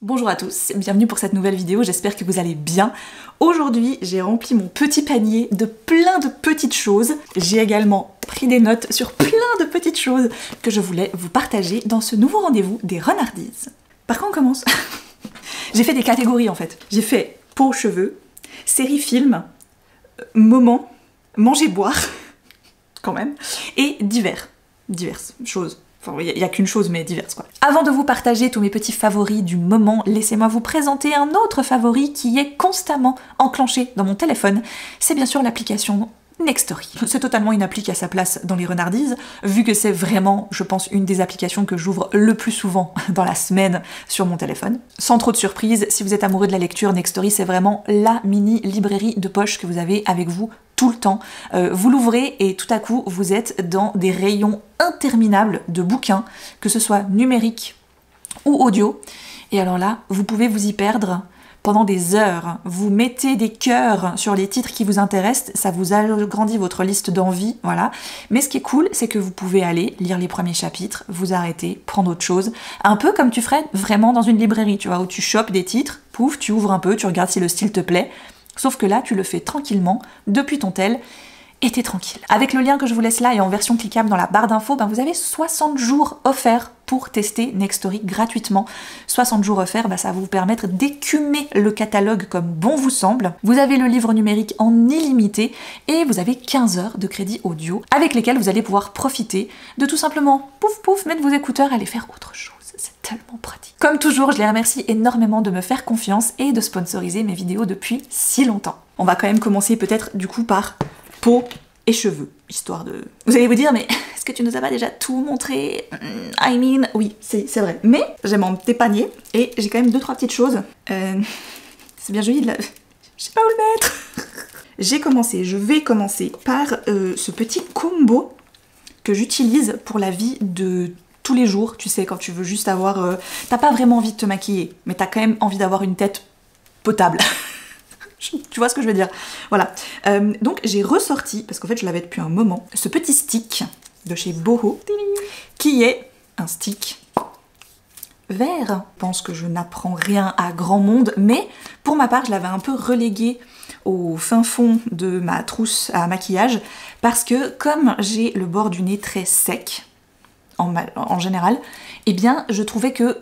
Bonjour à tous, bienvenue pour cette nouvelle vidéo, j'espère que vous allez bien. Aujourd'hui, j'ai rempli mon petit panier de plein de petites choses. J'ai également pris des notes sur plein de petites choses que je voulais vous partager dans ce nouveau rendez-vous des Renardises. Par contre, on commence. J'ai fait des catégories en fait. J'ai fait peau, cheveux, série film, moment, manger, boire, quand même, et diverses choses. Enfin, il n'y a qu'une chose, mais diverses quoi. Avant de vous partager tous mes petits favoris du moment, laissez-moi vous présenter un autre favori qui est constamment enclenché dans mon téléphone. C'est bien sûr l'application Nextory. C'est totalement une appli qui a sa place dans les Renardises, vu que c'est vraiment, je pense, une des applications que j'ouvre le plus souvent dans la semaine sur mon téléphone. Sans trop de surprise, si vous êtes amoureux de la lecture, Nextory c'est vraiment la mini librairie de poche que vous avez avec vous tout le temps. Vous l'ouvrez et tout à coup vous êtes dans des rayons interminables de bouquins, que ce soit numérique ou audio. Et alors là, vous pouvez vous y perdre pendant des heures. Vous mettez des cœurs sur les titres qui vous intéressent, ça vous agrandit votre liste d'envie, voilà. Mais ce qui est cool, c'est que vous pouvez aller lire les premiers chapitres, vous arrêter, prendre autre chose, un peu comme tu ferais vraiment dans une librairie, tu vois, où tu chopes des titres, pouf, tu ouvres un peu, tu regardes si le style te plaît. Sauf que là, tu le fais tranquillement, depuis ton tel, et t'es tranquille. Avec le lien que je vous laisse là et en version cliquable dans la barre d'infos, vous avez 60 jours offerts pour tester Nextory gratuitement. 60 jours offerts, ça va vous permettre d'écumer le catalogue comme bon vous semble. Vous avez le livre numérique en illimité et vous avez 15 heures de crédit audio avec lesquels vous allez pouvoir profiter de tout simplement, pouf pouf, mettre vos écouteurs et aller faire autre chose. C'est tellement pratique. Comme toujours, je les remercie énormément de me faire confiance et de sponsoriser mes vidéos depuis si longtemps. On va quand même commencer peut-être du coup par peau et cheveux, histoire de... Vous allez vous dire, mais est-ce que tu nous as pas déjà tout montré? Oui, c'est vrai. Mais j'ai mon petit panier et j'ai quand même 2-3 petites choses. C'est bien joli de la... Je sais pas où le mettre. Je vais commencer par ce petit combo que j'utilise pour la vie de tous les jours, tu sais, quand tu veux juste avoir... T'as pas vraiment envie de te maquiller, mais t'as quand même envie d'avoir une tête potable. Tu vois ce que je veux dire? Voilà. Donc j'ai ressorti, parce qu'en fait je l'avais depuis un moment, ce petit stick de chez Boho, qui est un stick vert. Je pense que je n'apprends rien à grand monde, mais pour ma part je l'avais un peu relégué au fin fond de ma trousse à maquillage, parce que comme j'ai le bord du nez très sec, en général, eh bien je trouvais que,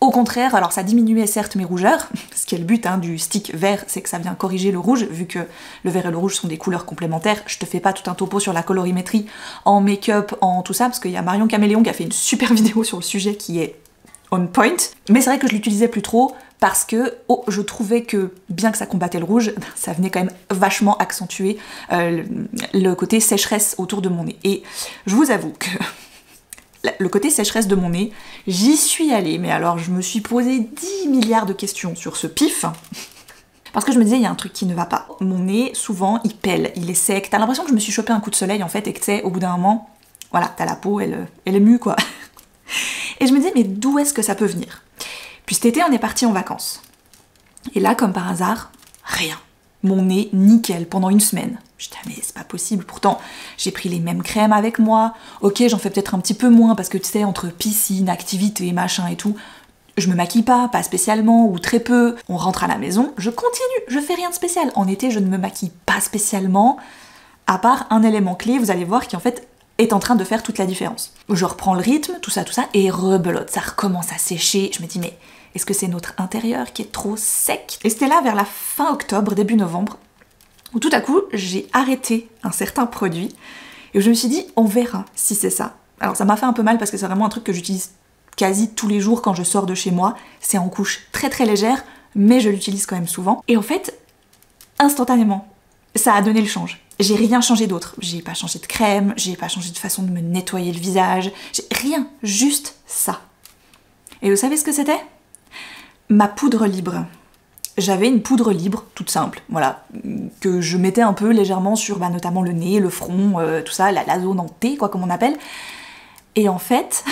au contraire, alors ça diminuait certes mes rougeurs, ce qui est le but du stick vert, c'est que ça vient corriger le rouge, vu que le vert et le rouge sont des couleurs complémentaires. Je te fais pas tout un topo sur la colorimétrie en make-up, en tout ça, parce qu'il y a Marion Caméléon qui a fait une super vidéo sur le sujet qui est on point, mais c'est vrai que je l'utilisais plus trop, parce que je trouvais que, bien que ça combattait le rouge, ça venait quand même vachement accentuer le côté sécheresse autour de mon nez. Et je vous avoue que le côté sécheresse de mon nez, j'y suis allée, mais alors je me suis posé 10 milliards de questions sur ce pif, parce que je me disais, il y a un truc qui ne va pas. Mon nez, souvent, il pèle, il est sec, t'as l'impression que je me suis chopé un coup de soleil, en fait, et que tu sais, au bout d'un moment, voilà, t'as la peau, elle est mue, quoi. Et je me disais, mais d'où est-ce que ça peut venir? Puis cet été, on est parti en vacances. Et là, comme par hasard, rien. Mon nez, nickel, pendant une semaine. Je disais, mais c'est pas possible, pourtant j'ai pris les mêmes crèmes avec moi, ok j'en fais peut-être un petit peu moins parce que tu sais, entre piscine, activité, machin et tout, je me maquille pas spécialement ou très peu, on rentre à la maison, je continue, je fais rien de spécial. En été je ne me maquille pas spécialement, à part un élément clé, vous allez voir, qui en fait est en train de faire toute la différence. Je reprends le rythme, tout ça, et rebelote, ça recommence à sécher, je me dis mais est-ce que c'est notre intérieur qui est trop sec? Et c'était là vers la fin octobre, début novembre, où tout à coup, j'ai arrêté un certain produit et où je me suis dit, on verra si c'est ça. Alors ça m'a fait un peu mal parce que c'est vraiment un truc que j'utilise quasi tous les jours quand je sors de chez moi. C'est en couche très très légère, mais je l'utilise quand même souvent. Et en fait, instantanément, ça a donné le change. J'ai rien changé d'autre. J'ai pas changé de crème, j'ai pas changé de façon de me nettoyer le visage, j'ai rien, juste ça. Et vous savez ce que c'était? Ma poudre libre. J'avais une poudre libre, toute simple, voilà, que je mettais un peu légèrement sur notamment le nez, le front, tout ça, la zone en T, quoi, comme on appelle. Et en fait,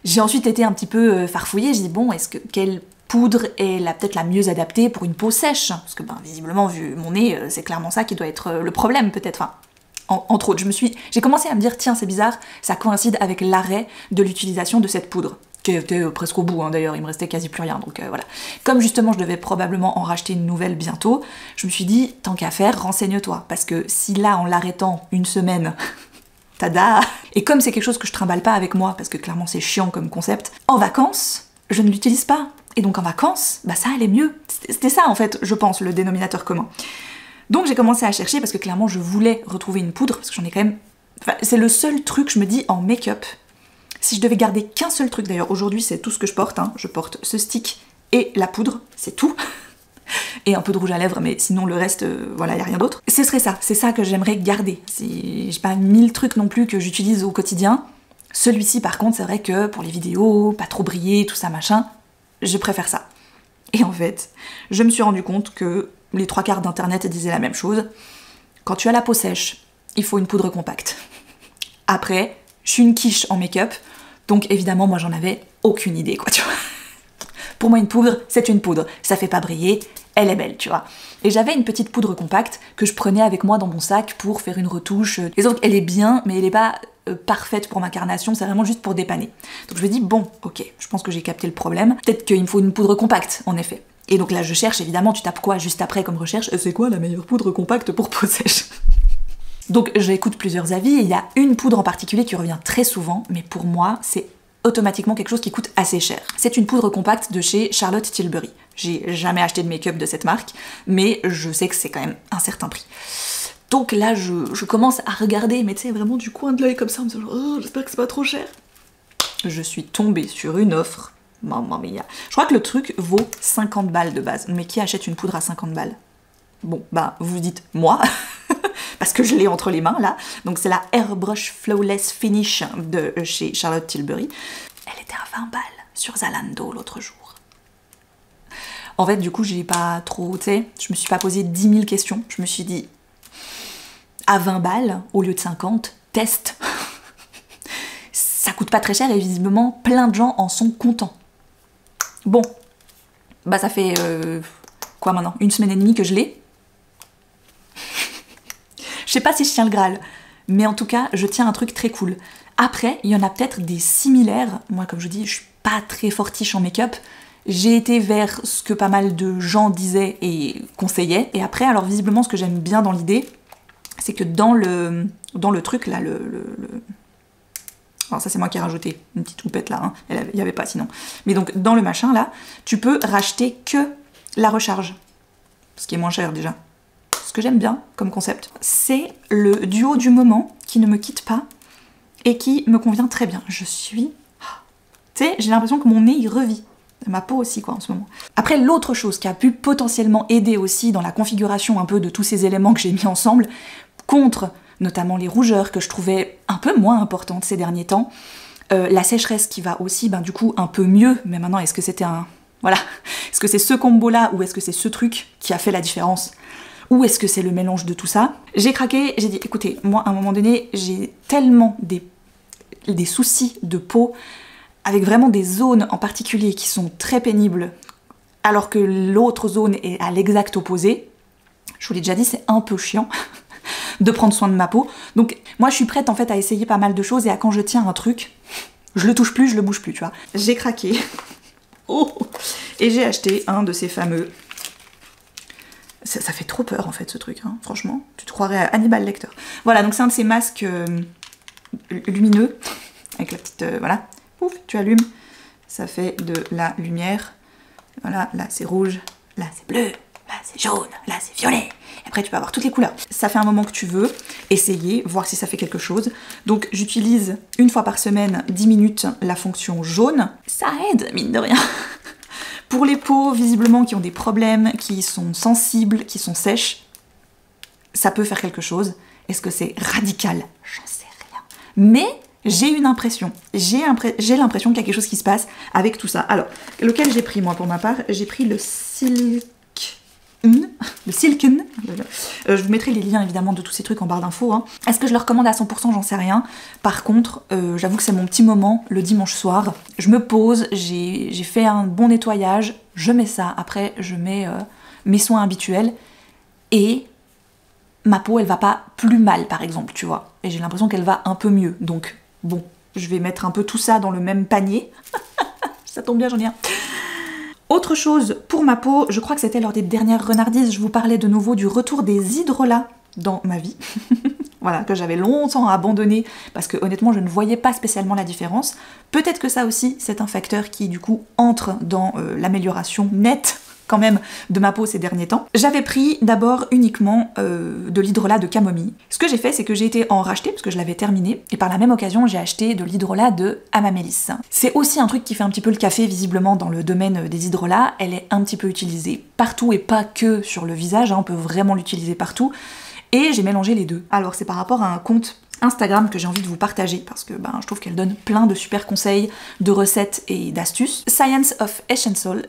j'ai ensuite été un petit peu farfouillée, j'ai dit bon, quelle poudre est peut-être la mieux adaptée pour une peau sèche? Parce que visiblement, vu mon nez, c'est clairement ça qui doit être le problème, peut-être, enfin... Entre autres, j'ai commencé à me dire, tiens, c'est bizarre, ça coïncide avec l'arrêt de l'utilisation de cette poudre. qui était presque au bout, hein, d'ailleurs, il me restait quasi plus rien, donc voilà. Comme justement je devais probablement en racheter une nouvelle bientôt, je me suis dit, tant qu'à faire, renseigne-toi, parce que si là, en l'arrêtant une semaine, tada. Et comme c'est quelque chose que je trimballe pas avec moi, parce que clairement c'est chiant comme concept, en vacances, je ne l'utilise pas. Et donc en vacances, bah ça allait mieux. C'était ça en fait, je pense, le dénominateur commun. Donc j'ai commencé à chercher parce que clairement je voulais retrouver une poudre, parce que j'en ai quand même... Enfin, c'est le seul truc, je me dis, en make-up. Si je devais garder qu'un seul truc, d'ailleurs aujourd'hui c'est tout ce que je porte, hein. Je porte ce stick et la poudre, c'est tout. Et un peu de rouge à lèvres, mais sinon le reste, voilà, y a rien d'autre. Ce serait ça, c'est ça que j'aimerais garder. J'ai pas 1000 trucs non plus que j'utilise au quotidien. Celui-ci par contre, c'est vrai que pour les vidéos, pas trop briller, tout ça machin, je préfère ça. Et en fait, je me suis rendu compte que les 3/4 d'internet disaient la même chose. Quand tu as la peau sèche, il faut une poudre compacte. Après, je suis une quiche en make-up, donc évidemment moi j'en avais aucune idée, quoi, tu vois. Pour moi, une poudre, c'est une poudre. Ça fait pas briller, elle est belle, tu vois. Et j'avais une petite poudre compacte que je prenais avec moi dans mon sac pour faire une retouche. Et donc, elle est bien, mais elle est pas parfaite pour ma carnation, c'est vraiment juste pour dépanner. Donc je me dis, bon, ok, je pense que j'ai capté le problème. Peut-être qu'il me faut une poudre compacte, en effet. Et donc là, je cherche, évidemment, tu tapes quoi juste après comme recherche? C'est quoi la meilleure poudre compacte pour peau sèche? Donc j'écoute plusieurs avis, et il y a une poudre en particulier qui revient très souvent, mais pour moi, c'est automatiquement quelque chose qui coûte assez cher. C'est une poudre compacte de chez Charlotte Tilbury. J'ai jamais acheté de make-up de cette marque, mais je sais que c'est quand même un certain prix. Donc là, je commence à regarder, mais tu sais, vraiment du coin de l'œil comme ça, en me disant, oh, j'espère que c'est pas trop cher. Je suis tombée sur une offre. Mamma mia. Je crois que le truc vaut 50 balles de base. Mais qui achète une poudre à 50 balles? Bon, bah, vous vous dites, moi, parce que je l'ai entre les mains, là. Donc c'est la Airbrush Flawless Finish de chez Charlotte Tilbury. Elle était à 20 balles sur Zalando l'autre jour. En fait, du coup, j'ai pas trop, tu sais, je me suis pas posé 10 000 questions. Je me suis dit, à 20 balles, au lieu de 50, test. Ça coûte pas très cher et visiblement, plein de gens en sont contents. Bon, bah ça fait, quoi maintenant, 1 semaine et demie que je l'ai. Je sais pas si je tiens le Graal, mais en tout cas, je tiens un truc très cool. Après, il y en a peut-être des similaires. Moi, comme je dis, je suis pas très fortiche en make-up. J'ai été vers ce que pas mal de gens disaient et conseillaient. Et après, alors visiblement, ce que j'aime bien dans l'idée, c'est que dans le truc, là, alors ça, c'est moi qui ai rajouté une petite houppette, là. Hein. Il n'y avait pas sinon. Mais donc, dans le machin, là, tu peux racheter que la recharge. Ce qui est moins cher, déjà. Ce que j'aime bien comme concept, c'est le duo du moment qui ne me quitte pas et qui me convient très bien. Je suis... Tu sais, j'ai l'impression que mon nez, il revit. Ma peau aussi, quoi, en ce moment. Après, l'autre chose qui a pu potentiellement aider aussi dans la configuration un peu de tous ces éléments que j'ai mis ensemble, contre notamment les rougeurs que je trouvais un peu moins importantes ces derniers temps, la sécheresse qui va aussi, ben, du coup, un peu mieux, mais maintenant, est-ce que c'était un... Voilà. Est-ce que c'est ce combo-là ou est-ce que c'est ce truc qui a fait la différence? Ou est-ce que c'est le mélange de tout ça? J'ai craqué, j'ai dit, écoutez, moi, à un moment donné, j'ai tellement des soucis de peau, avec vraiment des zones en particulier qui sont très pénibles, alors que l'autre zone est à l'exact opposé. Je vous l'ai déjà dit, c'est un peu chiant de prendre soin de ma peau. Donc moi je suis prête en fait à essayer pas mal de choses et à quand je tiens un truc, je le touche plus, je le bouge plus, tu vois. J'ai craqué. Oh. Et j'ai acheté un de ces fameux... Ça fait trop peur en fait ce truc, hein, franchement. Tu te croirais à Hannibal Lecter. Voilà, donc c'est un de ces masques lumineux, avec la petite... voilà. Ouf, tu allumes, ça fait de la lumière. Voilà, là c'est rouge, là c'est bleu, là c'est jaune, là c'est violet. Et après tu peux avoir toutes les couleurs. Ça fait un moment que tu veux essayer, voir si ça fait quelque chose. Donc j'utilise une fois par semaine, 10 minutes, la fonction jaune. Ça aide, mine de rien. Pour les peaux, visiblement, qui ont des problèmes, qui sont sensibles, qui sont sèches, ça peut faire quelque chose. Est-ce que c'est radical? J'en sais rien. Mais... j'ai une impression, j'ai l'impression qu'il y a quelque chose qui se passe avec tout ça. Alors, lequel j'ai pris moi pour ma part? J'ai pris le Silken. Je vous mettrai les liens évidemment de tous ces trucs en barre d'infos. Hein. Est-ce que je le recommande à 100%? J'en sais rien. Par contre, j'avoue que c'est mon petit moment le dimanche soir. Je me pose, j'ai fait un bon nettoyage, je mets ça. Après, je mets mes soins habituels et ma peau, elle va pas plus mal par exemple, tu vois. Et j'ai l'impression qu'elle va un peu mieux. Donc... bon, je vais mettre un peu tout ça dans le même panier. Ça tombe bien, j'en ai un. Autre chose pour ma peau, je crois que c'était lors des dernières renardises, je vous parlais de nouveau du retour des hydrolats dans ma vie. Voilà, que j'avais longtemps abandonné parce que honnêtement je ne voyais pas spécialement la différence. Peut-être que ça aussi c'est un facteur qui du coup entre dans l'amélioration nette quand même de ma peau ces derniers temps. J'avais pris d'abord uniquement de l'hydrolat de camomille. Ce que j'ai fait, c'est que j'ai été en racheter parce que je l'avais terminé et par la même occasion j'ai acheté de l'hydrolat de Amamélis. C'est aussi un truc qui fait un petit peu le café visiblement dans le domaine des hydrolats. Elle est un petit peu utilisée partout et pas que sur le visage, hein, on peut vraiment l'utiliser partout. Et j'ai mélangé les deux. Alors c'est par rapport à un compte Instagram que j'ai envie de vous partager parce que je trouve qu'elle donne plein de super conseils, de recettes et d'astuces. Science of Essentials,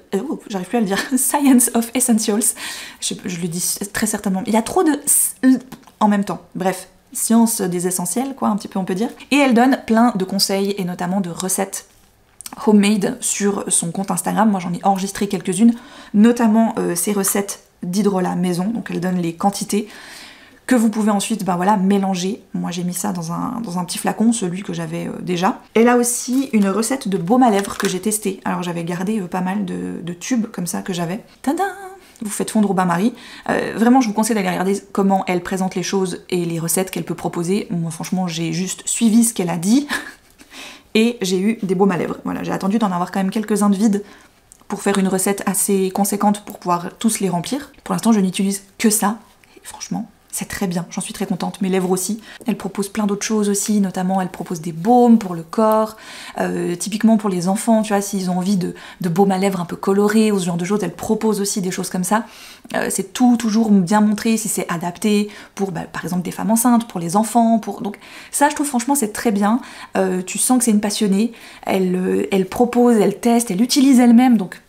j'arrive plus à le dire, Science of Essentials, je le dis très certainement, il y a trop de en même temps, bref, science des essentiels quoi, un petit peu on peut dire. Et elle donne plein de conseils et notamment de recettes homemade sur son compte Instagram. Moi j'en ai enregistré quelques-unes, notamment ces recettes d'hydrolat maison, donc elle donne les quantités que vous pouvez ensuite mélanger. Moi j'ai mis ça dans un petit flacon, celui que j'avais déjà. Elle a aussi une recette de baume à lèvres que j'ai testé. Alors j'avais gardé pas mal de tubes comme ça que j'avais. Tada! Vous faites fondre au bain-marie. Vraiment je vous conseille d'aller regarder comment elle présente les choses et les recettes qu'elle peut proposer. Moi franchement j'ai juste suivi ce qu'elle a dit et j'ai eu des baumes à lèvres. Voilà, j'ai attendu d'en avoir quand même quelques-uns de vides pour faire une recette assez conséquente pour pouvoir tous les remplir. Pour l'instant je n'utilise que ça et franchement c'est très bien, j'en suis très contente, mes lèvres aussi. Elle propose plein d'autres choses aussi, notamment elle propose des baumes pour le corps, typiquement pour les enfants, tu vois, s'ils ont envie de baume à lèvres un peu coloré ou ce genre de choses, elle propose aussi des choses comme ça. C'est toujours bien montré si c'est adapté pour par exemple des femmes enceintes, pour les enfants, donc ça je trouve franchement c'est très bien. Tu sens que c'est une passionnée, elle propose, elle teste, elle utilise elle-même, donc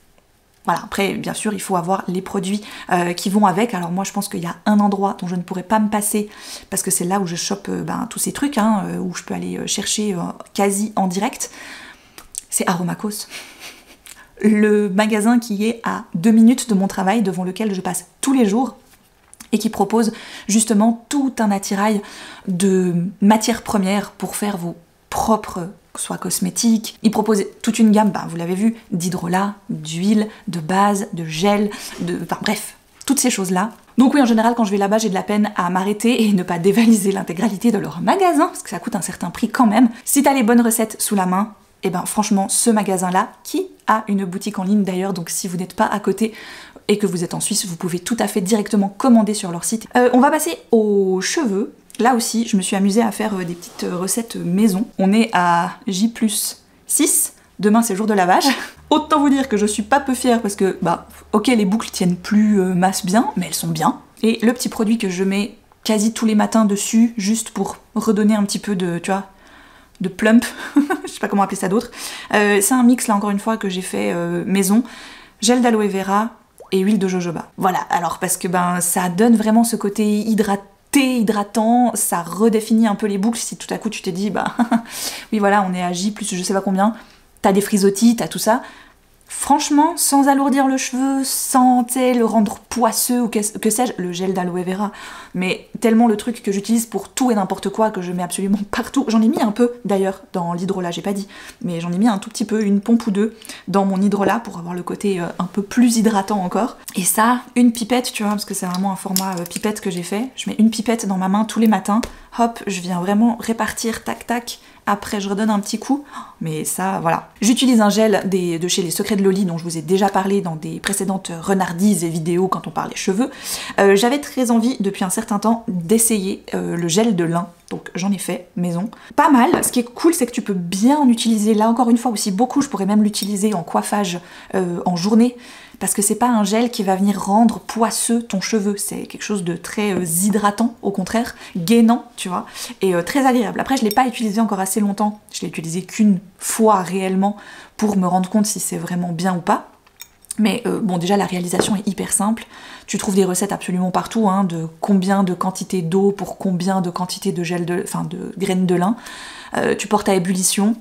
voilà, après bien sûr il faut avoir les produits qui vont avec. Alors moi je pense qu'il y a un endroit dont je ne pourrais pas me passer parce que c'est là où je chope tous ces trucs, où je peux aller chercher quasi en direct, c'est Aromakos. Le magasin qui est à 2 minutes de mon travail, devant lequel je passe tous les jours et qui propose justement tout un attirail de matières premières pour faire vos propres soit cosmétiques. Ils proposent toute une gamme, vous l'avez vu, d'hydrolat, d'huile, de base, de gel, bref, toutes ces choses-là. Donc oui, en général, quand je vais là-bas, j'ai de la peine à m'arrêter et ne pas dévaliser l'intégralité de leur magasin, parce que ça coûte un certain prix quand même. Si t'as les bonnes recettes sous la main, franchement, ce magasin-là, qui a une boutique en ligne d'ailleurs, donc si vous n'êtes pas à côté et que vous êtes en Suisse, vous pouvez tout à fait directement commander sur leur site. On va passer aux cheveux. Là aussi, je me suis amusée à faire des petites recettes maison. On est à J+6, demain c'est jour de lavage. Autant vous dire que je suis pas peu fière parce que, ok, les boucles tiennent plus masse bien, mais elles sont bien. Et le petit produit que je mets quasi tous les matins dessus, juste pour redonner un petit peu de, tu vois, de plump, je sais pas comment appeler ça d'autre. C'est un mix, là encore une fois, que j'ai fait maison. Gel d'aloe vera et huile de jojoba. Voilà, alors parce que ça donne vraiment ce côté hydratant, ça redéfinit un peu les boucles. Si tout à coup tu t'es dit oui voilà on est à J plus je sais pas combien, t'as des frisottis, t'as tout ça, franchement sans alourdir le cheveu, sans le rendre poisseux ou que sais-je, le gel d'aloe vera, mais tellement le truc que j'utilise pour tout et n'importe quoi que je mets absolument partout. J'en ai mis un peu d'ailleurs dans l'hydrolat, j'ai pas dit, mais j'en ai mis un tout petit peu, une pompe ou deux dans mon hydrolat pour avoir le côté un peu plus hydratant encore. Et ça, une pipette, tu vois, parce que c'est vraiment un format pipette que j'ai fait, je mets une pipette dans ma main tous les matins, hop, je viens vraiment répartir, tac tac, après je redonne un petit coup, mais ça, voilà. J'utilise un gel de chez les Secrets de Loli dont je vous ai déjà parlé dans des précédentes renardises et vidéos quand on parlait cheveux. J'avais très envie depuis un certain temps d'essayer le gel de lin, donc j'en ai fait maison. Pas mal, ce qui est cool c'est que tu peux bien en utiliser, là encore une fois aussi beaucoup, je pourrais même l'utiliser en coiffage en journée, parce que c'est pas un gel qui va venir rendre poisseux ton cheveu, c'est quelque chose de très hydratant, au contraire, gainant, tu vois, et très agréable. Après je l'ai pas utilisé encore assez longtemps, je l'ai utilisé qu'une fois réellement pour me rendre compte si c'est vraiment bien ou pas. Mais bon, déjà la réalisation est hyper simple, tu trouves des recettes absolument partout, de combien de quantité d'eau pour combien de quantité de gel de graines de lin, tu portes à ébullition,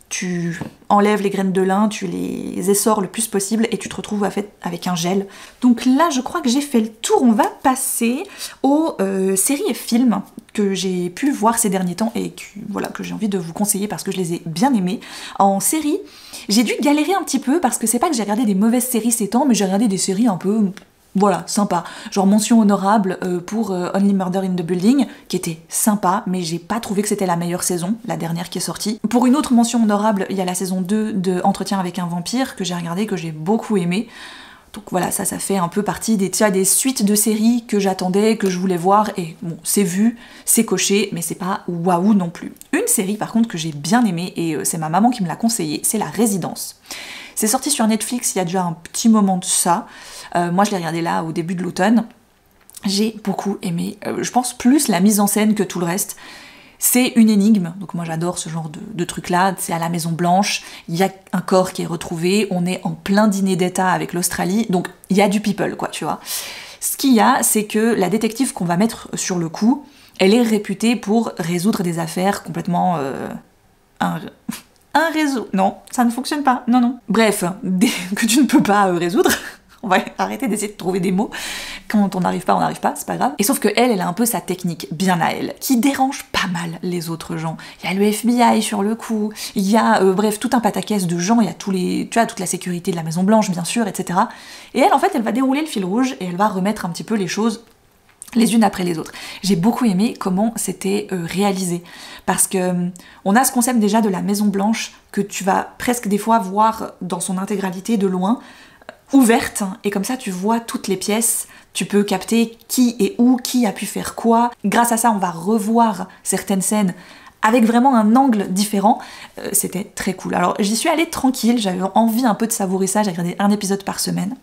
tu enlèves les graines de lin, tu les essores le plus possible et tu te retrouves avec un gel. Donc là, je crois que j'ai fait le tour. On va passer aux séries et films que j'ai pu voir ces derniers temps et que j'ai envie de vous conseiller parce que je les ai bien aimés. En série, j'ai dû galérer un petit peu parce que c'est pas que j'ai regardé des mauvaises séries ces temps, mais j'ai regardé des séries un peu... Voilà, sympa. Genre mention honorable pour Only Murder in the Building, qui était sympa, mais j'ai pas trouvé que c'était la meilleure saison, la dernière qui est sortie. Pour une autre mention honorable, il y a la saison 2 de Entretien avec un vampire, que j'ai regardé, que j'ai beaucoup aimé. Donc voilà, ça fait un peu partie des suites de séries que j'attendais, que je voulais voir, et bon, c'est vu, c'est coché, mais c'est pas waouh non plus. Une série par contre que j'ai bien aimée, et c'est ma maman qui me l'a conseillé, c'est La Résidence. C'est sorti sur Netflix il y a déjà un petit moment de ça. Moi je l'ai regardé là au début de l'automne. J'ai beaucoup aimé, je pense plus la mise en scène que tout le reste. C'est une énigme, donc moi j'adore ce genre de truc-là, c'est à la Maison Blanche, il y a un corps qui est retrouvé, on est en plein dîner d'État avec l'Australie, donc il y a du people quoi, tu vois. Ce qu'il y a, c'est que la détective qu'on va mettre sur le coup, elle est réputée pour résoudre des affaires complètement... Un réseau. Non, ça ne fonctionne pas. Non. Bref, que tu ne peux pas résoudre. On va arrêter d'essayer de trouver des mots. Quand on n'arrive pas, c'est pas grave. Et sauf que elle a un peu sa technique, bien à elle, qui dérange pas mal les autres gens. Il y a le FBI sur le coup, il y a, bref, tout un pataquès de gens, il y a toute la sécurité de la Maison Blanche, bien sûr, etc. Et elle, en fait, elle va dérouler le fil rouge et elle va remettre un petit peu les choses les unes après les autres. J'ai beaucoup aimé comment c'était réalisé, parce que on a ce concept déjà de la Maison Blanche que tu vas presque des fois voir dans son intégralité de loin, ouverte, et comme ça tu vois toutes les pièces, tu peux capter qui et où, qui a pu faire quoi. Grâce à ça, on va revoir certaines scènes avec vraiment un angle différent. C'était très cool. Alors j'y suis allée tranquille, j'avais envie un peu de savourer ça, j'ai regardé un épisode par semaine.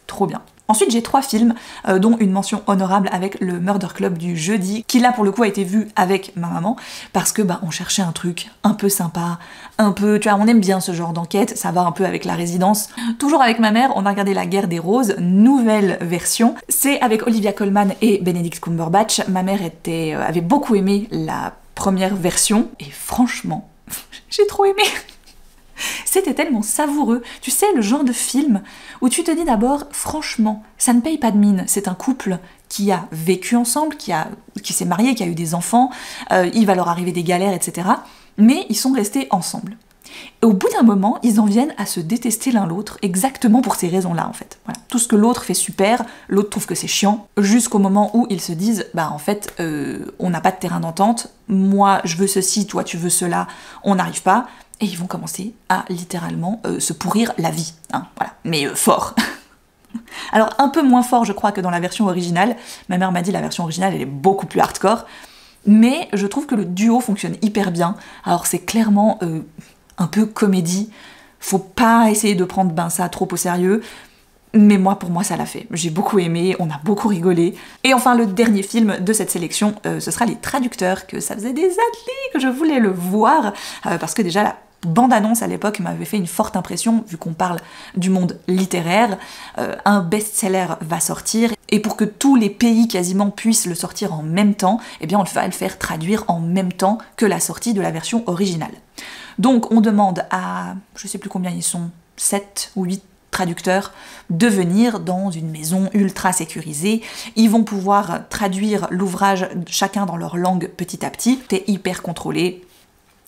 Trop bien. Ensuite, j'ai 3 films, dont une mention honorable avec le Murder Club du jeudi, qui là pour le coup a été vu avec ma maman, parce que on cherchait un truc un peu sympa, un peu, tu vois, on aime bien ce genre d'enquête, ça va un peu avec La Résidence. Toujours avec ma mère, on a regardé La Guerre des Roses, nouvelle version. C'est avec Olivia Colman et Benedict Cumberbatch. Ma mère avait beaucoup aimé la première version, et franchement, j'ai trop aimé. C'était tellement savoureux. Tu sais, le genre de film où tu te dis d'abord, franchement, ça ne paye pas de mine. C'est un couple qui a vécu ensemble, qui s'est marié, qui a eu des enfants, il va leur arriver des galères, etc. Mais ils sont restés ensemble. Et au bout d'un moment, ils en viennent à se détester l'un l'autre, exactement pour ces raisons-là, en fait. Voilà. Tout ce que l'autre fait super, l'autre trouve que c'est chiant, jusqu'au moment où ils se disent, en fait, on n'a pas de terrain d'entente, moi je veux ceci, toi tu veux cela, on n'arrive pas, et ils vont commencer à littéralement se pourrir la vie, hein, voilà, mais fort. Alors un peu moins fort je crois que dans la version originale, ma mère m'a dit la version originale elle est beaucoup plus hardcore, mais je trouve que le duo fonctionne hyper bien. Alors c'est clairement un peu comédie, faut pas essayer de prendre ça trop au sérieux, mais pour moi ça l'a fait. J'ai beaucoup aimé, on a beaucoup rigolé. Et enfin le dernier film de cette sélection, ce sera Les Traducteurs, que ça faisait des années que je voulais le voir, parce que déjà la bande-annonce à l'époque m'avait fait une forte impression, vu qu'on parle du monde littéraire. Un best-seller va sortir, et pour que tous les pays quasiment puissent le sortir en même temps, eh bien on va le faire traduire en même temps que la sortie de la version originale. Donc on demande à, je sais plus combien ils sont, 7 ou 8 traducteurs, de venir dans une maison ultra sécurisée. Ils vont pouvoir traduire l'ouvrage chacun dans leur langue petit à petit. C'est hyper contrôlé.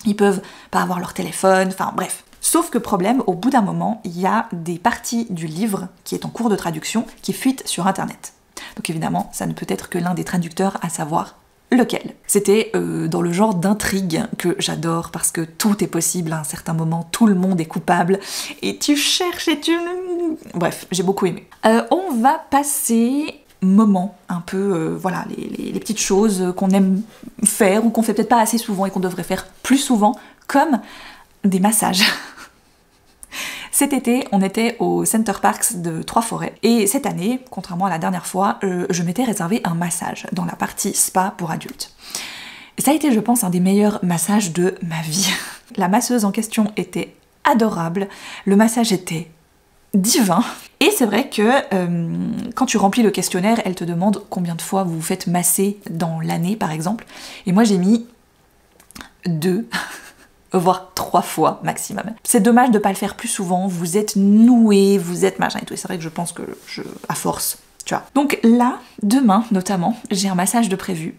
Ils peuvent pas avoir leur téléphone, enfin bref. Sauf que problème, au bout d'un moment, il y a des parties du livre qui est en cours de traduction qui fuitent sur internet. Donc évidemment, ça ne peut être que l'un des traducteurs, à savoir lequel. C'était dans le genre d'intrigue que j'adore, parce que tout est possible à un certain moment, tout le monde est coupable, et tu cherches et tu... Bref, j'ai beaucoup aimé. On va passer... moment un peu, voilà, les petites choses qu'on aime faire ou qu'on fait peut-être pas assez souvent et qu'on devrait faire plus souvent, comme des massages. Cet été, on était au Center Parcs de Trois-Forêts, et cette année, contrairement à la dernière fois, je m'étais réservé un massage dans la partie spa pour adultes. Et ça a été, je pense, un des meilleurs massages de ma vie. La masseuse en question était adorable, le massage était divin. Et c'est vrai que quand tu remplis le questionnaire, elle te demande combien de fois vous vous faites masser dans l'année, par exemple. Et moi, j'ai mis 2. voire 3 fois maximum. C'est dommage de pas le faire plus souvent, vous êtes noué, vous êtes machin et tout, et c'est vrai que je pense que à force, tu vois. Donc là, demain notamment, j'ai un massage de prévu,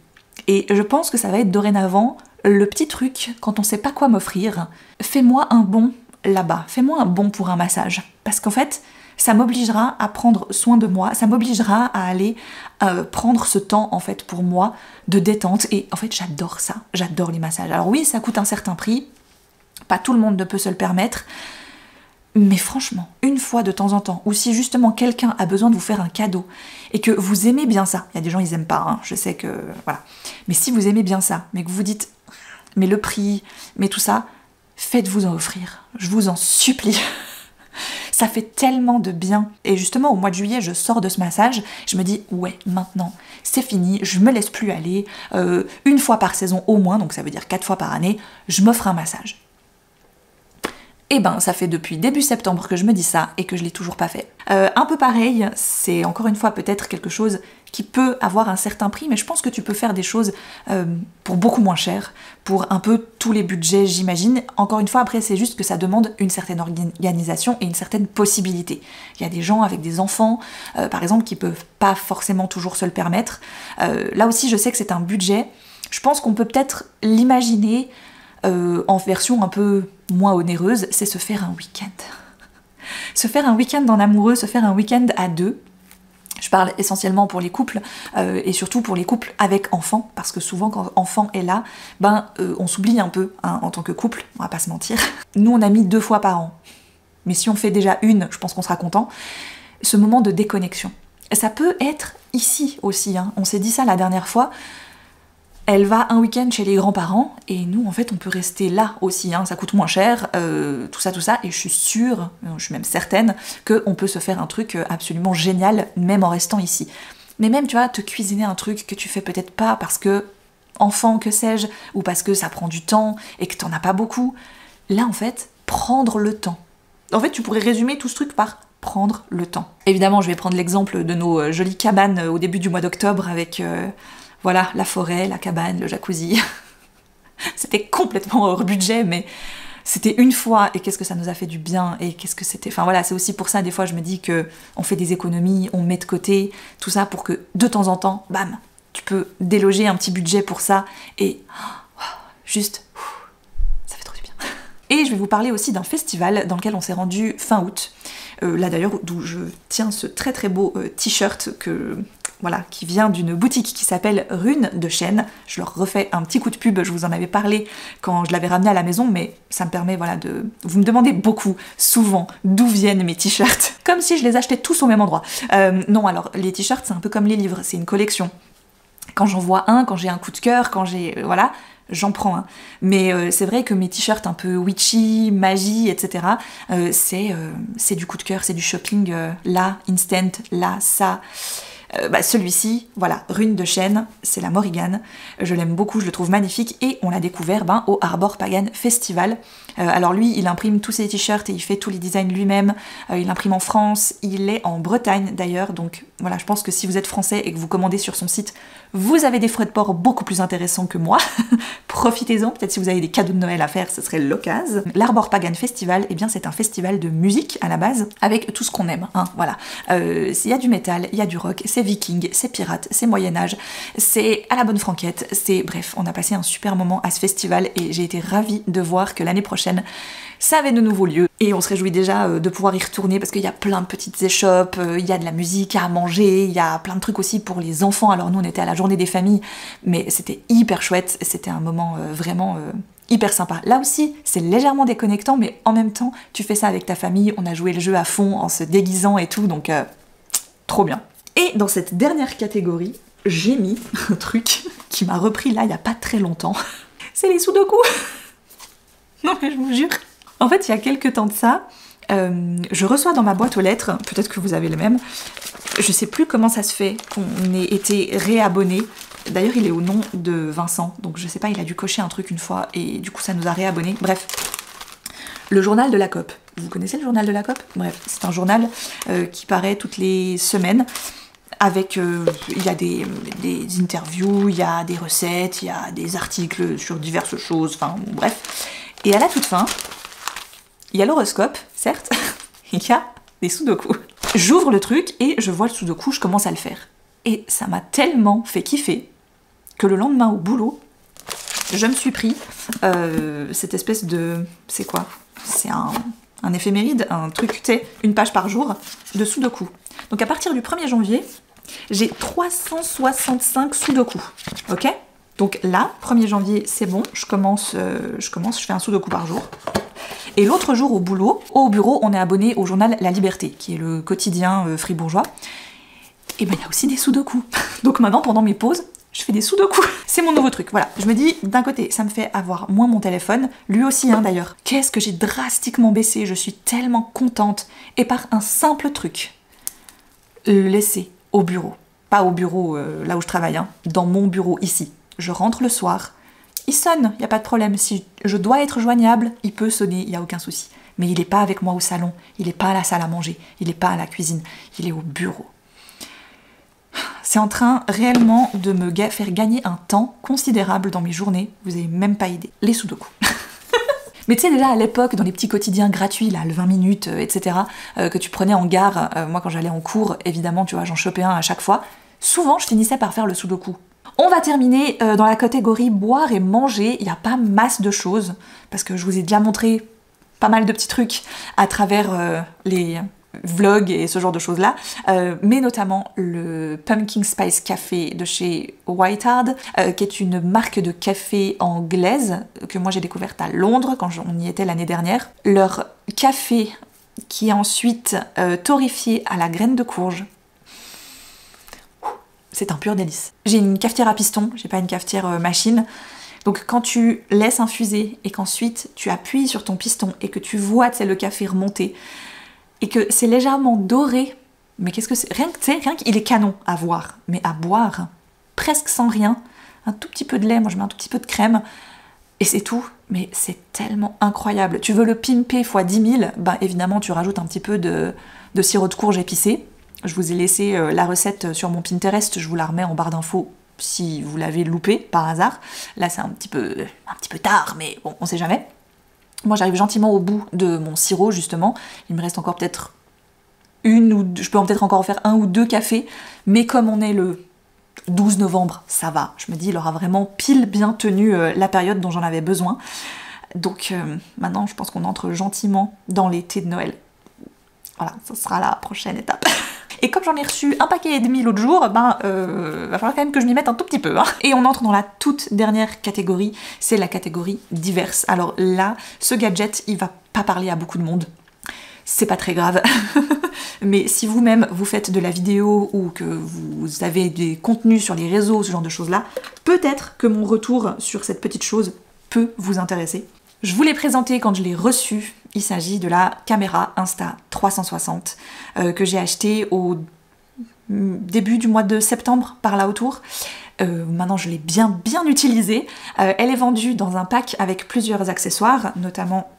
et je pense que ça va être dorénavant le petit truc, quand on sait pas quoi m'offrir, fais-moi un bon là-bas, fais-moi un bon pour un massage, parce qu'en fait, ça m'obligera à prendre soin de moi, ça m'obligera à aller prendre ce temps en fait pour moi de détente, et en fait j'adore ça, j'adore les massages. Alors oui, ça coûte un certain prix, pas tout le monde ne peut se le permettre, mais franchement, une fois de temps en temps, ou si justement quelqu'un a besoin de vous faire un cadeau et que vous aimez bien ça, il y a des gens ils aiment pas, hein, je sais que voilà, mais si vous aimez bien ça, mais que vous vous dites mais le prix, mais tout ça, faites-vous en offrir, je vous en supplie. Ça fait tellement de bien. Et justement, au mois de juillet, je sors de ce massage, je me dis, ouais, maintenant, c'est fini, je me laisse plus aller. Une fois par saison au moins, donc ça veut dire 4 fois par année, je m'offre un massage. Et ben, ça fait depuis début septembre que je me dis ça et que je l'ai toujours pas fait. Un peu pareil, c'est encore une fois peut-être quelque chose qui peut avoir un certain prix, mais je pense que tu peux faire des choses pour beaucoup moins cher, pour un peu tous les budgets, j'imagine. Encore une fois, après, c'est juste que ça demande une certaine organisation et une certaine possibilité. Il y a des gens avec des enfants, par exemple, qui peuvent pas forcément toujours se le permettre. Là aussi, je sais que c'est un budget. Je pense qu'on peut peut-être l'imaginer en version un peu moins onéreuse, c'est se faire un week-end. Se faire un week-end en amoureux, se faire un week-end à deux. Je parle essentiellement pour les couples et surtout pour les couples avec enfants, parce que souvent quand enfant est là, on s'oublie un peu hein, en tant que couple, on va pas se mentir. Nous on a mis 2 fois par an, mais si on fait déjà une, je pense qu'on sera content. Ce moment de déconnexion. Ça peut être ici aussi, hein. On s'est dit ça la dernière fois. Elle va un week-end chez les grands-parents, et nous, en fait, on peut rester là aussi, hein, ça coûte moins cher, tout ça, et je suis sûre, je suis même certaine, qu'on peut se faire un truc absolument génial, même en restant ici. Mais même, tu vois, te cuisiner un truc que tu fais peut-être pas parce que, enfant, que sais-je, ou parce que ça prend du temps, et que t'en as pas beaucoup, là, en fait, prendre le temps. En fait, tu pourrais résumer tout ce truc par prendre le temps. Évidemment, je vais prendre l'exemple de nos jolies cabanes au début du mois d'octobre, avec... Voilà, la forêt, la cabane, le jacuzzi. C'était complètement hors budget, mais c'était une fois, et qu'est-ce que ça nous a fait du bien, et qu'est-ce que c'était... Enfin voilà, c'est aussi pour ça, des fois, je me dis que on fait des économies, on met de côté, tout ça pour que, de temps en temps, bam, tu peux déloger un petit budget pour ça, et juste, ça fait trop du bien. Et je vais vous parler aussi d'un festival dans lequel on s'est rendu fin août. Là d'ailleurs, d'où je tiens ce très très beau t-shirt que... Voilà, qui vient d'une boutique qui s'appelle Rune de Chêne. Je leur refais un petit coup de pub, je vous en avais parlé quand je l'avais ramené à la maison, mais ça me permet voilà de... Vous me demandez beaucoup, souvent, d'où viennent mes t-shirts, comme si je les achetais tous au même endroit. Non, alors les t-shirts c'est un peu comme les livres, c'est une collection. Quand j'en vois un, quand j'ai un coup de cœur, quand j'ai... voilà, j'en prends un. Mais c'est vrai que mes t-shirts un peu witchy, magie, etc., c'est du coup de cœur, c'est du shopping là, instant, là, ça... celui-ci, voilà, Rune de Chêne, c'est la Morrigan, je l'aime beaucoup, je le trouve magnifique, et on l'a découvert au Arbor Pagan Festival. Alors lui, il imprime tous ses t-shirts et il fait tous les designs lui-même, il imprime en France, il est en Bretagne d'ailleurs, donc voilà, je pense que si vous êtes français et que vous commandez sur son site, vous avez des frais de port beaucoup plus intéressants que moi, profitez-en, peut-être si vous avez des cadeaux de Noël à faire, ce serait l'occasion. L'Arbor Pagan Festival, eh bien c'est un festival de musique à la base, avec tout ce qu'on aime, hein, voilà. Il y a du métal, il y a du rock, c'est viking, c'est pirate, c'est Moyen-Âge, c'est à la bonne franquette, c'est... Bref, on a passé un super moment à ce festival et j'ai été ravie de voir que l'année prochaine, ça avait de nouveaux lieux. Et on se réjouit déjà de pouvoir y retourner parce qu'il y a plein de petites échoppes, il y a de la musique à manger, il y a plein de trucs aussi pour les enfants. Alors nous, on était à la journée des familles, mais c'était hyper chouette, c'était un moment vraiment... hyper sympa. Là aussi, c'est légèrement déconnectant, mais en même temps, tu fais ça avec ta famille, on a joué le jeu à fond en se déguisant et tout, donc trop bien. Et dans cette dernière catégorie, j'ai mis un truc qui m'a repris là il y a pas très longtemps. C'est les sudoku. Non mais je vous jure. En fait, il y a quelques temps de ça, je reçois dans ma boîte aux lettres, peut-être que vous avez le même, je sais plus comment ça se fait qu'on ait été réabonné. D'ailleurs, il est au nom de Vincent, donc je sais pas, il a dû cocher un truc une fois et du coup ça nous a réabonnés. Bref, le journal de la COP. Vous connaissez le journal de la COP? Bref, c'est un journal qui paraît toutes les semaines. Avec, il y a des interviews, il y a des recettes, il y a des articles sur diverses choses, enfin bon, bref. Et à la toute fin, il y a l'horoscope, certes, il y a des sudoku. J'ouvre le truc et je vois le sudoku, je commence à le faire. Et ça m'a tellement fait kiffer que le lendemain au boulot, je me suis pris cette espèce de... C'est quoi? C'est un éphéméride, un truc, tu sais, une page par jour de sudoku. Donc à partir du 1er janvier, j'ai 365 sudoku, ok? Donc là, 1er janvier, c'est bon, je fais un sudoku par jour. Et l'autre jour au bureau, on est abonné au journal La Liberté, qui est le quotidien fribourgeois. Et ben il y a aussi des sudoku. Donc maintenant, pendant mes pauses, je fais des sudoku. C'est mon nouveau truc, voilà. Je me dis, d'un côté, ça me fait avoir moins mon téléphone, lui aussi hein, d'ailleurs. Qu'est-ce que j'ai drastiquement baissé, je suis tellement contente. Et par un simple truc, le laisser au bureau. Pas au bureau là où je travaille, hein, dans mon bureau ici. Je rentre le soir, il sonne, il n'y a pas de problème. Si je dois être joignable, il peut sonner, il n'y a aucun souci. Mais il n'est pas avec moi au salon, il n'est pas à la salle à manger, il n'est pas à la cuisine, il est au bureau. C'est en train réellement de me faire gagner un temps considérable dans mes journées, vous n'avez même pas idée. Les sudoku. Mais tu sais déjà à l'époque, dans les petits quotidiens gratuits, là, le 20 minutes, etc., que tu prenais en gare, moi quand j'allais en cours, évidemment, tu vois, j'en chopais un à chaque fois, souvent je finissais par faire le sudoku. On va terminer dans la catégorie boire et manger, il n'y a pas masse de choses, parce que je vous ai déjà montré pas mal de petits trucs à travers les vlogs et ce genre de choses-là, mais notamment le Pumpkin Spice Café de chez White Hard, qui est une marque de café anglaise que moi j'ai découverte à Londres quand on y était l'année dernière. Leur café qui est ensuite torréfié à la graine de courge. C'est un pur délice. J'ai une cafetière à piston, j'ai pas une cafetière machine. Donc quand tu laisses infuser et qu'ensuite tu appuies sur ton piston et que tu vois le café remonter et que c'est légèrement doré, mais qu'est-ce que c'est? Rien qu'il est canon à voir, mais à boire, presque sans rien, un tout petit peu de lait, moi je mets un tout petit peu de crème, et c'est tout, mais c'est tellement incroyable. Tu veux le pimper x 10 000, ben évidemment tu rajoutes un petit peu de sirop de courge épicé. Je vous ai laissé la recette sur mon Pinterest, je vous la remets en barre d'infos si vous l'avez loupé par hasard. Là c'est un petit peu tard, mais bon, on sait jamais. Moi j'arrive gentiment au bout de mon sirop justement, il me reste encore peut-être je peux peut-être encore faire 1 ou 2 cafés, mais comme on est le 12 novembre, ça va. Je me dis, il aura vraiment pile bien tenu la période dont j'en avais besoin. Donc maintenant je pense qu'on entre gentiment dans l'été de Noël. Voilà, ça sera la prochaine étape. Et comme j'en ai reçu 1,5 paquet l'autre jour, va falloir quand même que je m'y mette un tout petit peu. Hein. Et on entre dans la toute dernière catégorie, c'est la catégorie diverses. Alors là, ce gadget, il va pas parler à beaucoup de monde. C'est pas très grave. Mais si vous-même vous faites de la vidéo ou que vous avez des contenus sur les réseaux, ce genre de choses-là, peut-être que mon retour sur cette petite chose peut vous intéresser. Je vous l'ai présenté quand je l'ai reçu. Il s'agit de la caméra Insta360 que j'ai achetée au début du mois de septembre, par là autour. Maintenant je l'ai bien utilisée. Elle est vendue dans un pack avec plusieurs accessoires, notamment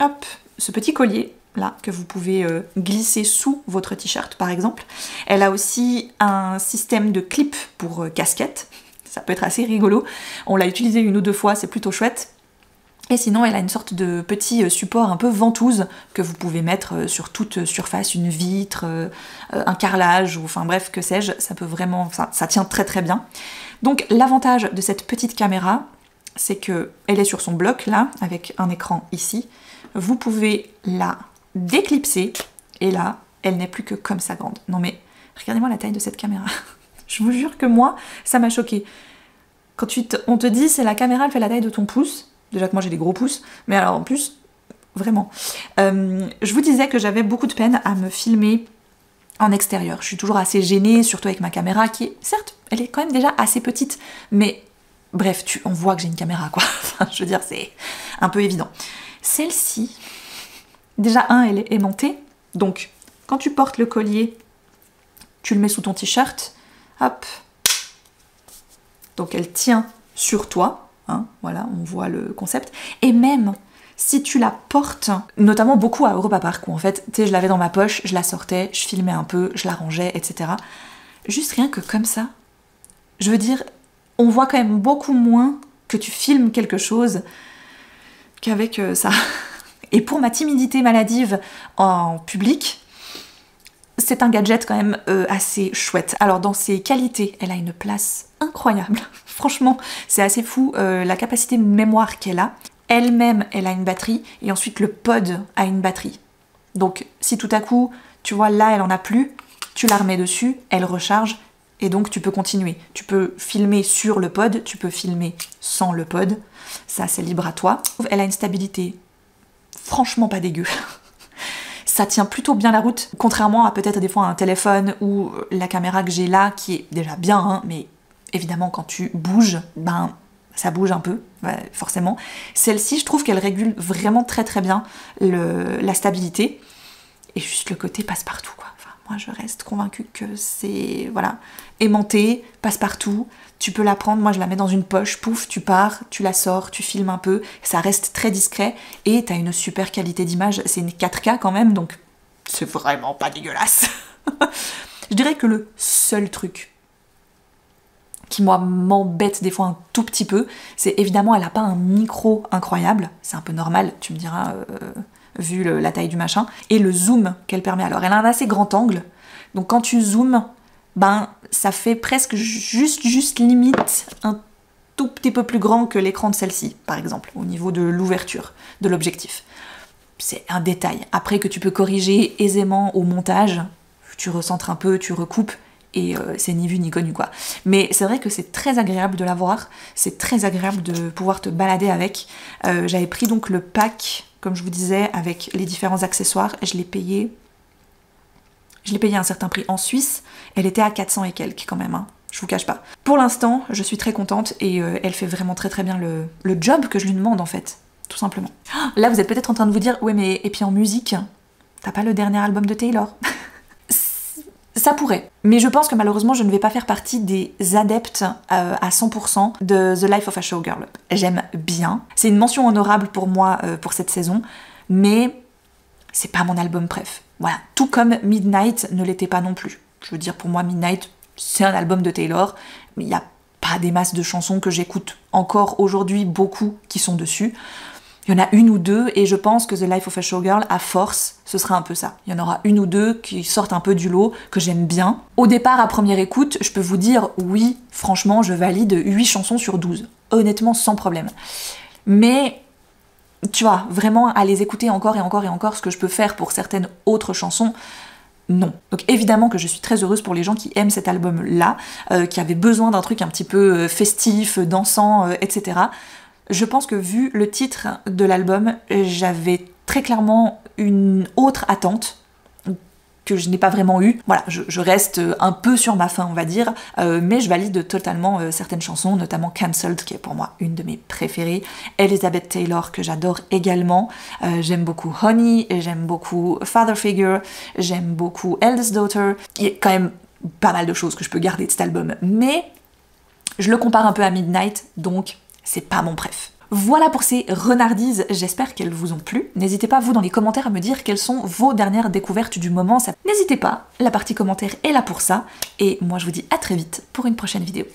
hop, ce petit collier là que vous pouvez glisser sous votre t-shirt par exemple. Elle a aussi un système de clip pour casquette. Ça peut être assez rigolo. On l'a utilisé 1 ou 2 fois, c'est plutôt chouette. Et sinon, elle a une sorte de petit support un peu ventouse que vous pouvez mettre sur toute surface, une vitre, un carrelage, ou enfin bref, que sais-je, ça peut vraiment, ça tient très très bien. Donc l'avantage de cette petite caméra, c'est que elle est sur son bloc là, avec un écran ici. Vous pouvez la déclipser, et là, elle n'est plus que comme ça grande. Non mais, regardez-moi la taille de cette caméra. Je vous jure que moi, ça m'a choquée. Quand on te dit, c'est la caméra, elle fait la taille de ton pouce. Déjà que moi j'ai des gros pouces, mais alors en plus, vraiment. Je vous disais que j'avais beaucoup de peine à me filmer en extérieur. Je suis toujours assez gênée, surtout avec ma caméra qui est, certes, elle est quand même déjà assez petite, mais bref, on voit que j'ai une caméra quoi. Enfin, je veux dire, c'est un peu évident. Celle-ci, déjà elle est aimantée, donc quand tu portes le collier, tu le mets sous ton t-shirt, hop, donc elle tient sur toi. Hein, voilà, on voit le concept. Et même si tu la portes, notamment beaucoup à Europa Park, où en fait, tu sais, je l'avais dans ma poche, je la sortais, je filmais un peu, je la rangeais, etc. Juste rien que comme ça, je veux dire, on voit quand même beaucoup moins que tu filmes quelque chose. qu'avec ça. Et pour ma timidité maladive en public, c'est un gadget quand même assez chouette. Alors dans ses qualités, elle a une place incroyable. Franchement, c'est assez fou la capacité de mémoire qu'elle a. Elle-même, elle a une batterie, et ensuite le pod a une batterie. Donc si tout à coup, tu vois là, elle en a plus, tu la remets dessus, elle recharge, et donc tu peux continuer. Tu peux filmer sur le pod, tu peux filmer sans le pod. Ça, c'est libre à toi. Elle a une stabilité franchement pas dégueu. Ça tient plutôt bien la route, contrairement à peut-être des fois un téléphone ou la caméra que j'ai là, qui est déjà bien, hein, mais évidemment quand tu bouges, ben ça bouge un peu, forcément. Celle-ci, je trouve qu'elle régule vraiment très très bien la stabilité, et juste le côté passe-partout, quoi. Enfin, moi je reste convaincue que c'est, voilà, aimanté, passe-partout. Tu peux la prendre, moi je la mets dans une poche, pouf, tu pars, tu la sors, tu filmes un peu, ça reste très discret et t'as une super qualité d'image, c'est une 4K quand même, donc c'est vraiment pas dégueulasse. Je dirais que le seul truc qui moi m'embête des fois un tout petit peu, c'est évidemment elle a pas un micro incroyable, c'est un peu normal, tu me diras, vu la taille du machin, et le zoom qu'elle permet. Alors elle a un assez grand angle, donc quand tu zoomes, ben ça fait presque juste limite un tout petit peu plus grand que l'écran de celle-ci, par exemple, au niveau de l'ouverture de l'objectif. C'est un détail, après que tu peux corriger aisément au montage, tu recentres un peu, tu recoupes, et c'est ni vu ni connu, quoi. Mais c'est vrai que c'est très agréable de l'avoir, c'est très agréable de pouvoir te balader avec. J'avais pris donc le pack, comme je vous disais, avec les différents accessoires, et je l'ai payé un certain prix en Suisse, elle était à 400 et quelques quand même, hein, je vous cache pas. Pour l'instant, je suis très contente et elle fait vraiment très très bien le job que je lui demande en fait, tout simplement. Là vous êtes peut-être en train de vous dire, ouais mais et puis en musique, t'as pas le dernier album de Taylor? Ça pourrait, mais je pense que malheureusement je ne vais pas faire partie des adeptes à 100% de The Life of a Showgirl. J'aime bien, c'est une mention honorable pour moi pour cette saison, mais c'est pas mon album préf. Voilà, tout comme Midnight ne l'était pas non plus. Je veux dire, pour moi, Midnight, c'est un album de Taylor, mais il n'y a pas des masses de chansons que j'écoute encore aujourd'hui, beaucoup qui sont dessus. Il y en a une ou deux, et je pense que The Life of a Showgirl, à force, ce sera un peu ça. Il y en aura une ou deux qui sortent un peu du lot, que j'aime bien. Au départ, à première écoute, je peux vous dire, oui, franchement, je valide 8 chansons sur 12. Honnêtement, sans problème. Mais tu vois, vraiment à les écouter encore et encore et encore, ce que je peux faire pour certaines autres chansons, non. Donc évidemment que je suis très heureuse pour les gens qui aiment cet album-là, qui avaient besoin d'un truc un petit peu festif, dansant, etc. Je pense que vu le titre de l'album, j'avais très clairement une autre attente, que je n'ai pas vraiment eu. Voilà, je reste un peu sur ma faim, on va dire, mais je valide totalement certaines chansons, notamment Cancelled, qui est pour moi une de mes préférées, Elizabeth Taylor, que j'adore également, j'aime beaucoup Honey, j'aime beaucoup Father Figure, j'aime beaucoup Eldest Daughter, il y a quand même pas mal de choses que je peux garder de cet album, mais je le compare un peu à Midnight, donc c'est pas mon préf. Voilà pour ces renardises, j'espère qu'elles vous ont plu. N'hésitez pas, vous, dans les commentaires, à me dire quelles sont vos dernières découvertes du moment. N'hésitez pas, la partie commentaire est là pour ça. Et moi, je vous dis à très vite pour une prochaine vidéo.